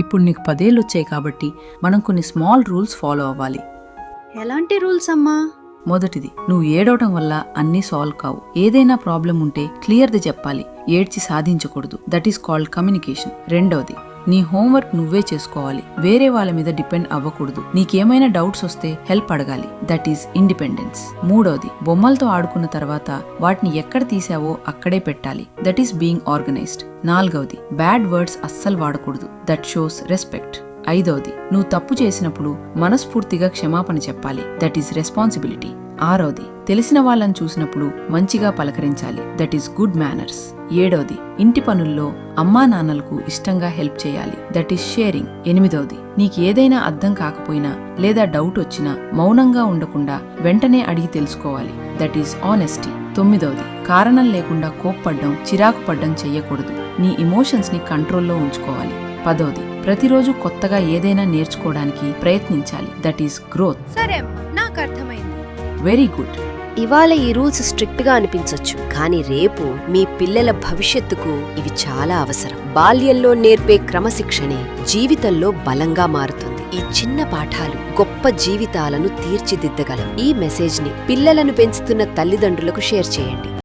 ఇప్పుడు నీకు 10 ఏళ్ళు వచ్చాయి కాబట్టి మనం కొన్ని స్మాల్ రూల్స్ ఫాలో అవ్వాలి. ఎలాంటి రూల్స్ అమ్మా? మొదటిది, నువ్వు ఏడవటం వల్ల అన్నీ సాల్వ్ కావు. ఏదైనా ప్రాబ్లం ఉంటే క్లియర్ది చెప్పాలి, ఏడ్చి సాధించకూడదు. That is called communication. రెండవది, నీ హోంవర్క్ నువ్వే చేసుకోవాలి, వేరే వాళ్ళ మీద డిపెండ్ అవ్వకూడదు. నీకేమైనా డౌట్స్ వస్తే హెల్ప్ అడగాలి. That is independence. మూడవది, బొమ్మలతో ఆడుకున్న తర్వాత వాటిని ఎక్కడ తీసావో అక్కడే పెట్టాలి. That is being organised. నాలుగవది, బ్యాడ్ వర్డ్స్ అస్సలు వాడకూడదు. That shows respect. ఐదవది, నువ్వు తప్పు చేసినప్పుడు మనస్ఫూర్తిగా క్షమాపణ చెప్పాలి. That is responsibility. ఆరవది, తెలిసిన వాళ్ళని చూసినప్పుడు మంచిగా పలకరించాలి. That is good manners. ఏడవది, ఇంటి పనుల్లో అమ్మా నాన్నలకు ఇష్టంగా హెల్ప్ చేయాలి. That is sharing. ఎనిమిదవది, నీకు ఏదైనా అర్థం కాకపోయినా లేదా డౌట్ వచ్చినా మౌనంగా ఉండకుండా వెంటనే అడిగి తెలుసుకోవాలి. That is honesty. తొమ్మిదవది, కారణం లేకుండా కోప్పడ్డం, చిరాకు పడ్డం చెయ్యకూడదు. నీ ఎమోషన్స్ ని కంట్రోల్లో ఉంచుకోవాలి. పదవది, ప్రతిరోజు కొత్తగా ఏదైనా నేర్చుకోవడానికి ప్రయత్నించాలి. That is growth. సరే అమ్మా, నాకు అర్థమైంది. Very good. ఇవాళ ఈ రూల్స్ స్ట్రిక్ట్ గా అనిపించొచ్చు, కానీ రేపు మీ పిల్లల భవిష్యత్తుకు ఇవి చాలా అవసరం. బాల్యంలో నేర్పే క్రమశిక్షణే జీవితంలో బలంగా మారుతుంది. ఈ చిన్న పాఠాలు గొప్ప జీవితాలను తీర్చిదిద్దగలవు. ఈ మెసేజ్ ని పిల్లలను పెంచుతున్న తల్లిదండ్రులకు షేర్ చేయండి.